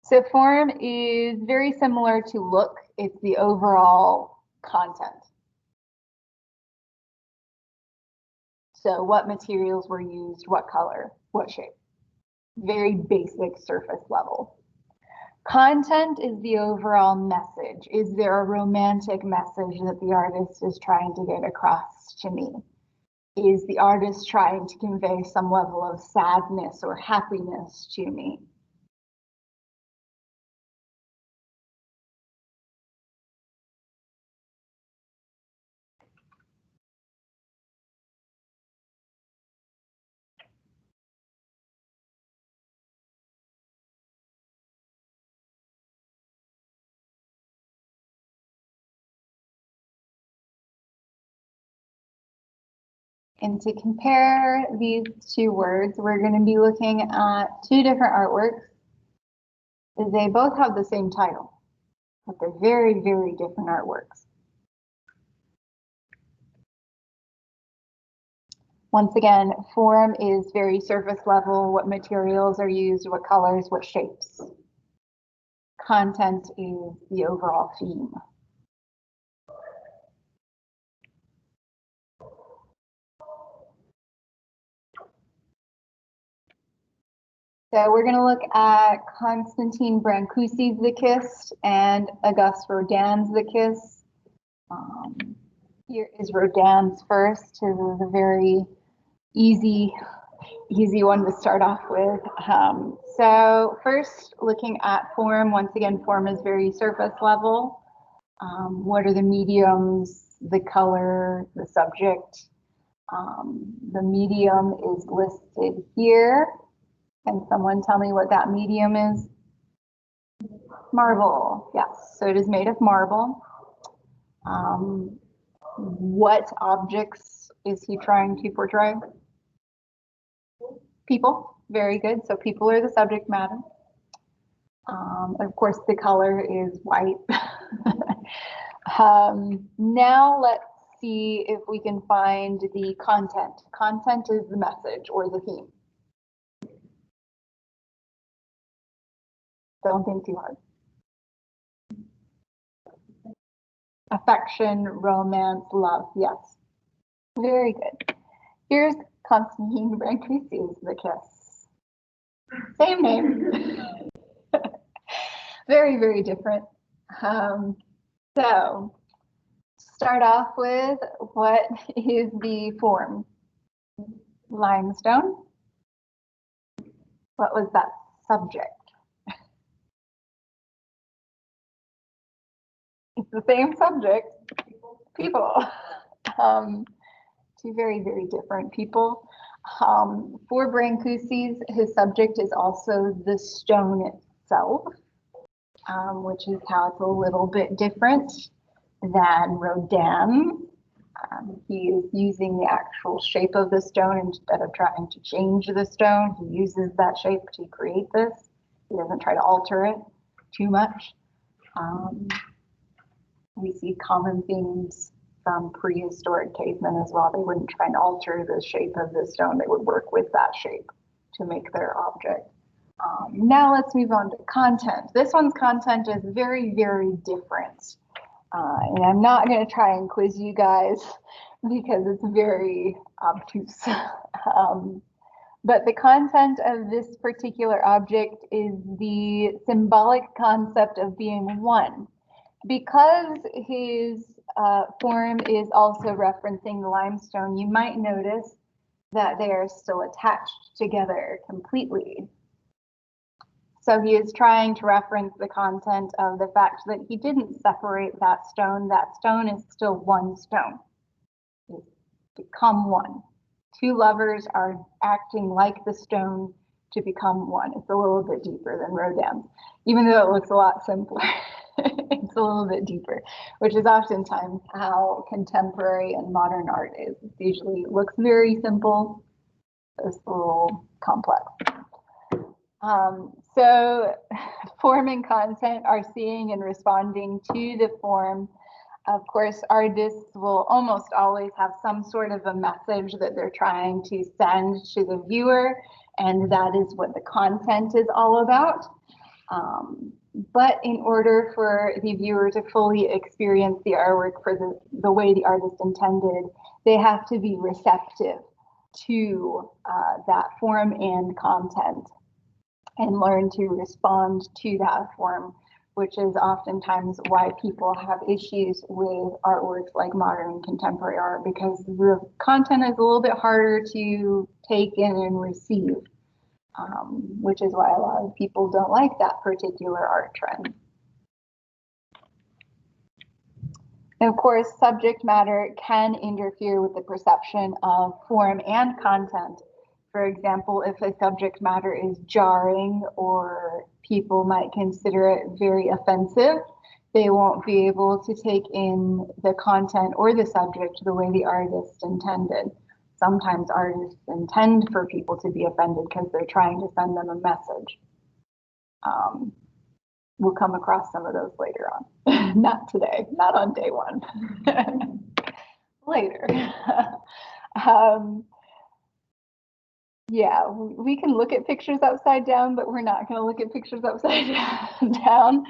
So form is very similar to look. It's the overall content. So what materials were used, what color, what shape. Very basic surface level. Content is the overall message. Is there a romantic message that the artist is trying to get across to me? Is the artist trying to convey some level of sadness or happiness to me? And to compare these two words, we're going to be looking at two different artworks. They both have the same title, but they're very, very different artworks. Once again, form is very surface level, what materials are used, what colors, what shapes. Content is the overall theme. So we're going to look at Constantine Brancusi's The Kiss and Auguste Rodin's The Kiss. Here is Rodin's first. This is a very easy easy one to start off with. So first, looking at form, once again, form is very surface level. What are the mediums, the color, the subject? The medium is listed here. Can someone tell me what that medium is? Marble, yes, so it is made of marble. What objects is he trying to portray? People, very good. So people are the subject matter. Of course, the color is white. Now let's see if we can find the content. Content is the message or the theme. Don't think too hard. Affection, romance, love, yes. Very good. Here's Constantine Brancusi's The Kiss. Same name. Very, very different. So start off with, what is the form? Limestone. What was that subject? It's the same subject, people. Two very, very different people. For Brancusi's, his subject is also the stone itself, which is how it's a little bit different than Rodin. He is using the actual shape of the stone instead of trying to change the stone. He uses that shape to create this. He doesn't try to alter it too much. We see common themes from prehistoric cavemen as well. They wouldn't try and alter the shape of the stone. They would work with that shape to make their object. Now let's move on to content. This one's content is very, very different. And I'm not going to try and quiz you guys because it's very obtuse. But the content of this particular object is the symbolic concept of being one. Because his form is also referencing the limestone, you might notice that they are still attached together completely. So he is trying to reference the content of the fact that he didn't separate that stone. That stone is still one stone. It's become one. Two lovers are acting like the stone to become one. It's a little bit deeper than Rodin, even though it looks a lot simpler. It's a little bit deeper, which is oftentimes how contemporary and modern art is. It usually looks very simple. It's a little complex. So form and content are seeing and responding to the form. Of course, artists will almost always have some sort of a message that they're trying to send to the viewer, and that is what the content is all about. But in order for the viewer to fully experience the artwork for the way the artist intended, they have to be receptive to that form and content and learn to respond to that form, which is oftentimes why people have issues with artworks like modern and contemporary art, because the content is a little bit harder to take in and receive. Which is why a lot of people don't like that particular art trend. And of course, subject matter can interfere with the perception of form and content. For example, if a subject matter is jarring or people might consider it very offensive, they won't be able to take in the content or the subject the way the artist intended. Sometimes artists intend for people to be offended because they're trying to send them a message. We'll come across some of those later on. Not today, not on day one. Later. Yeah, we can look at pictures upside down, but we're not going to look at pictures upside down.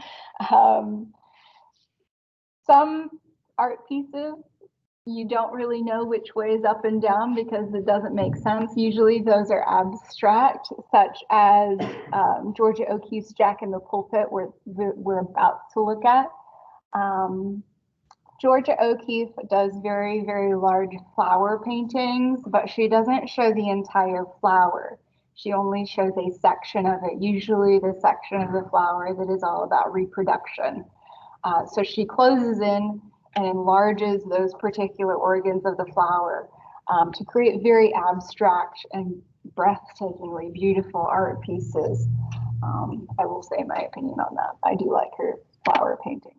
Some art pieces, you don't really know which way is up and down because it doesn't make sense. Usually those are abstract, such as Georgia O'Keeffe's Jack in the Pulpit, we're about to look at. Georgia O'Keeffe does very, very large flower paintings, but she doesn't show the entire flower. She only shows a section of it, usually the section of the flower that is all about reproduction. So she closes in and enlarges those particular organs of the flower to create very abstract and breathtakingly beautiful art pieces. I will say my opinion on that. I do like her flower painting.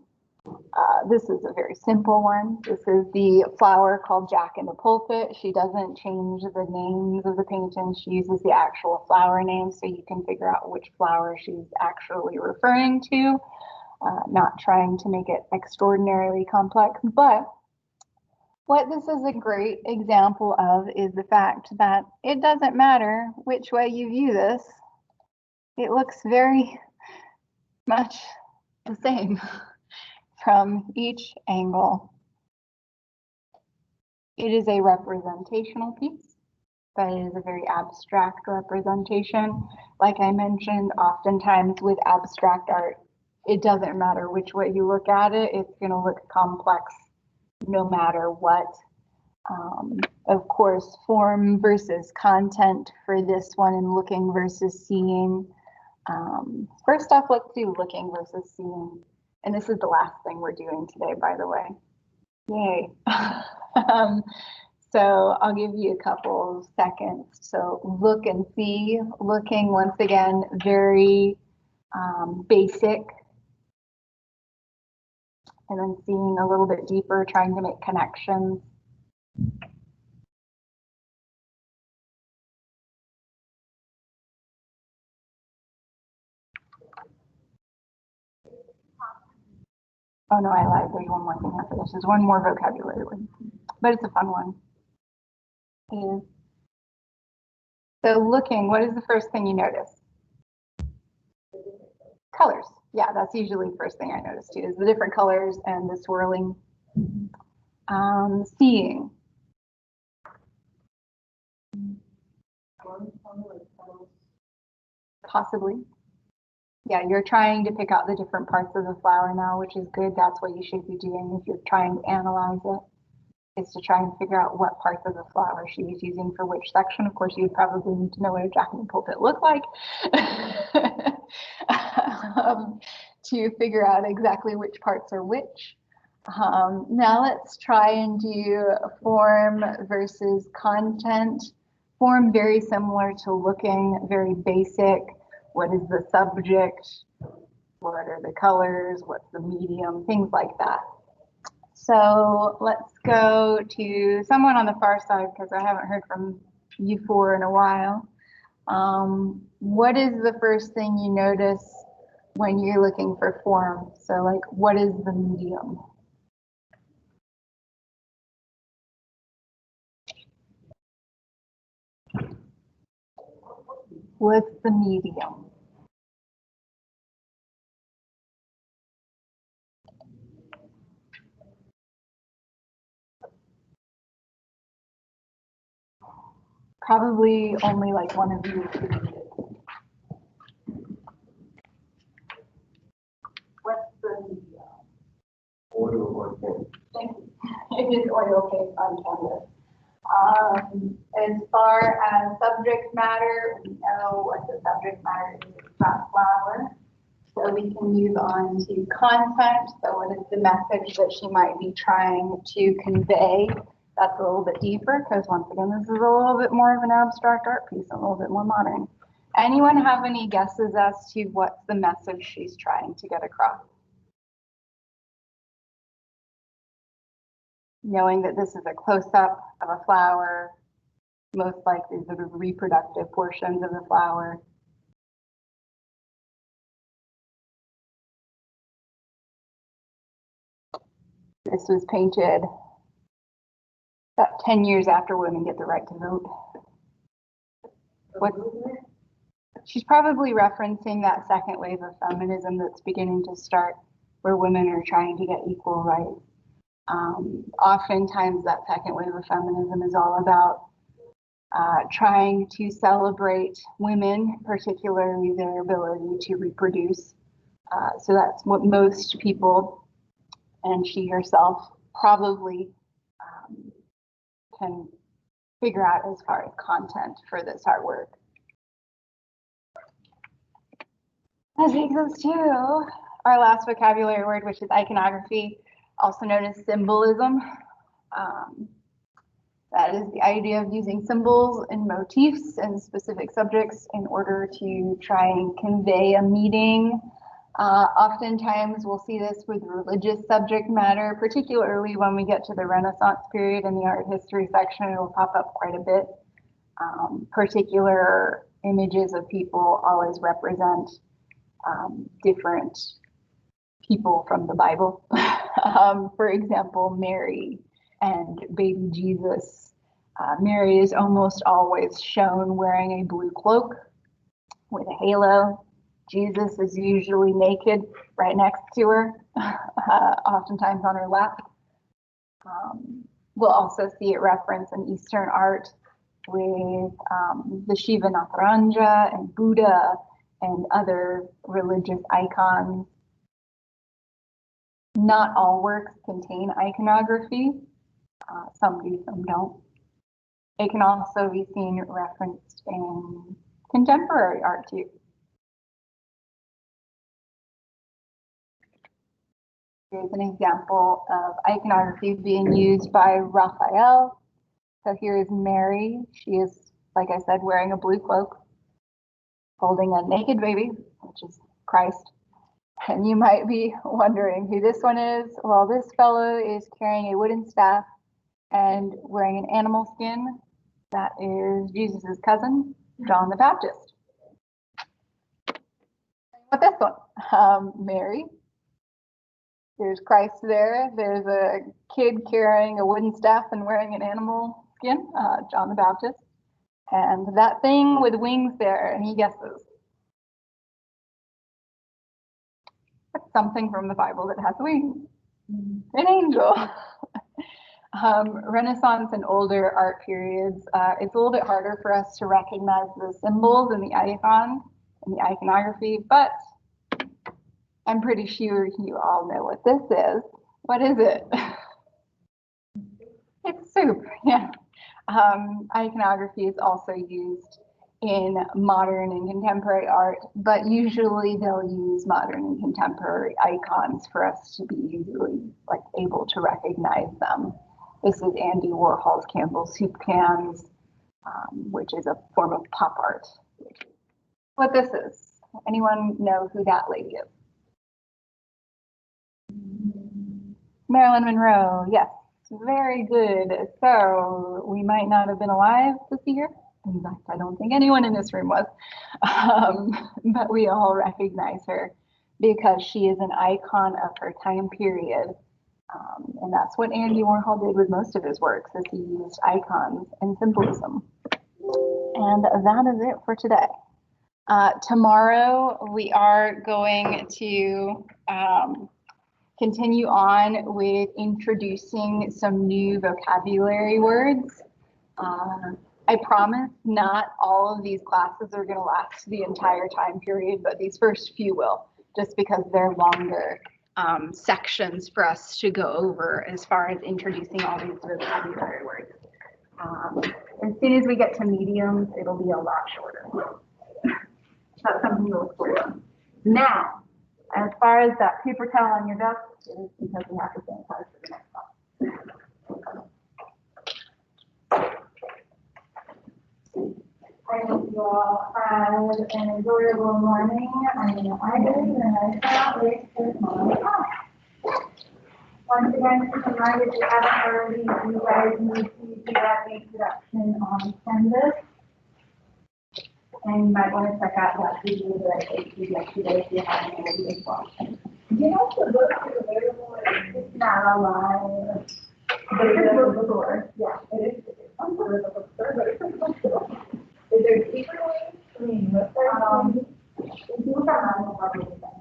This is a very simple one. This is the flower called Jack in the Pulpit. She doesn't change the names of the painting. She uses the actual flower name so you can figure out which flower she's actually referring to. Not trying to make it extraordinarily complex, but what this is a great example of is the fact that it doesn't matter which way you view this. It looks very much the same from each angle. It is a representational piece, but it is a very abstract representation. Like I mentioned, oftentimes with abstract art, it doesn't matter which way you look at it, it's going to look complex no matter what. Of course, form versus content for this one and looking versus seeing. First off, let's do looking versus seeing. And this is the last thing we're doing today, by the way. Yay. So I'll give you a couple of seconds. So look and see. Looking, once again, very basic. And then seeing a little bit deeper, trying to make connections. Oh no, I lied. There's one more thing after this. There's one more vocabulary word, but it's a fun one. It is. So looking, what is the first thing you notice? Colors. Yeah, that's usually the first thing I notice too, is the different colors and the swirling. Seeing. Possibly. Yeah, you're trying to pick out the different parts of the flower now, which is good. That's what you should be doing if you're trying to analyze it, is to try and figure out what parts of the flower she was using for which section. Of course, you'd probably need to know what a Jack in the Pulpit looked like to figure out exactly which parts are which. Now let's try and do form versus content. Form very similar to looking, very basic. What is the subject? What are the colors? What's the medium? Things like that. So let's go to someone on the far side because I haven't heard from you four in a while. What is the first thing you notice when you're looking for form? So like, what is the medium? What's the medium? Probably only like one of you. What's the medium? Oil or paint. Thank you. It is oil paint on canvas. As far as subject matter, we know what the subject matter is. It's about flower. So we can move on to content. So what is the message that she might be trying to convey? That's a little bit deeper because once again, this is a little bit more of an abstract art piece, a little bit more modern. Anyone have any guesses as to what's the message she's trying to get across? Knowing that this is a close-up of a flower, most likely the reproductive portions of the flower. This was painted about 10 years after women get the right to vote. What? She's probably referencing that second wave of feminism that's beginning to start, where women are trying to get equal rights. Oftentimes that second wave of feminism is all about trying to celebrate women, particularly their ability to reproduce. So that's what most people, and she herself, probably can figure out as far as content for this artwork. That takes us to our last vocabulary word, which is iconography, also known as symbolism. That is the idea of using symbols and motifs and specific subjects in order to try and convey a meaning. Oftentimes we'll see this with religious subject matter, particularly when we get to the Renaissance period in the art history section, it will pop up quite a bit. Particular images of people always represent different people from the Bible. For example, Mary and baby Jesus. Mary is almost always shown wearing a blue cloak with a halo. Jesus is usually naked right next to her, oftentimes on her lap. We'll also see it referenced in Eastern art with the Shiva Nataraja and Buddha and other religious icons. Not all works contain iconography. Some do, some don't. It can also be seen referenced in contemporary art too. Here's an example of iconography being used by Raphael. So here is Mary. She is, like I said, wearing a blue cloak, holding a naked baby, which is Christ. And you might be wondering who this one is. Well, this fellow is carrying a wooden staff and wearing an animal skin. That is Jesus's cousin, John the Baptist. With this one, Mary. There's Christ there. There's a kid carrying a wooden staff and wearing an animal skin, John the Baptist. And that thing with wings there, and he guesses. It's something from the Bible that has wings. An angel. Renaissance and older art periods, it's a little bit harder for us to recognize the symbols and the icons and the iconography, but I'm pretty sure you all know what this is. What is it? It's soup, yeah. Iconography is also used in modern and contemporary art, but usually they'll use modern and contemporary icons for us to be easily able to recognize them. This is Andy Warhol's Campbell's Soup Cans, which is a form of pop art. What this is? Anyone know who that lady is? Marilyn Monroe, yes, very good. So we might not have been alive to see her. In fact, I don't think anyone in this room was, but we all recognize her because she is an icon of her time period. And that's what Andy Warhol did with most of his works, is he used icons and symbolism. And that is it for today. Tomorrow we are going to continue on with introducing some new vocabulary words. I promise not all of these classes are going to last the entire time period, but these first few will, just because they're longer sections for us to go over as far as introducing all these vocabulary words. As soon as we get to mediums, it'll be a lot shorter. That's something to look forward to. Now, as far as that paper towel on your desk, it is because we have to sanitize for the next class. I hope you all had an enjoyable morning. I know I did, and I cannot wait for tomorrow class. Once again, keep in mind, if you haven't already, you guys need to do that introduction on Canvas. And you might want to check out that video that I gave you yesterday if you haven't already as well. You know, the book is available, it's not online. But it is a bookstore. Yeah, it is. I'm sure it's a bookstore, but it's a bookstore. Is there different ways? I mean, website? If you look online, you'll probably get that.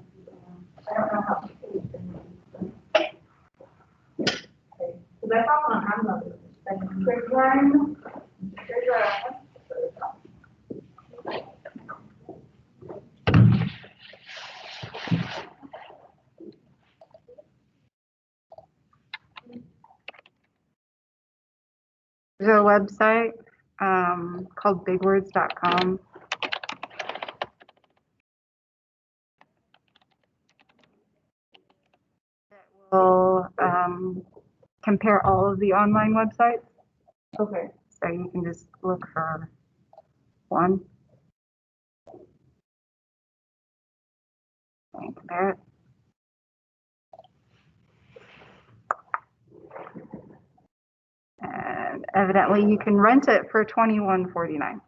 I don't know how to say it. Okay. Because I found one on Amazon. Quicklime. There's a website called bigwords.com. That will compare all of the online websites. Okay. So you can just look for one and compare it. And evidently you can rent it for $21.49.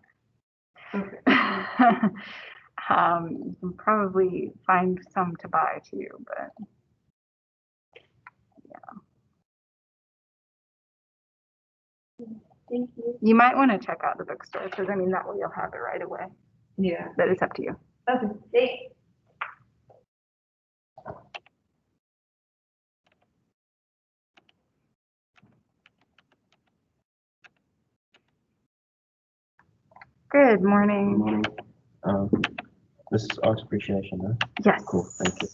Okay. You can probably find some to buy too, but Thank you. you might want to check out the bookstore because I mean that way you'll have it right away. Yeah. But it's up to you. Okay. Thanks. Good morning. Good morning. This is Arts Appreciation, huh? Yes. Cool, thank you.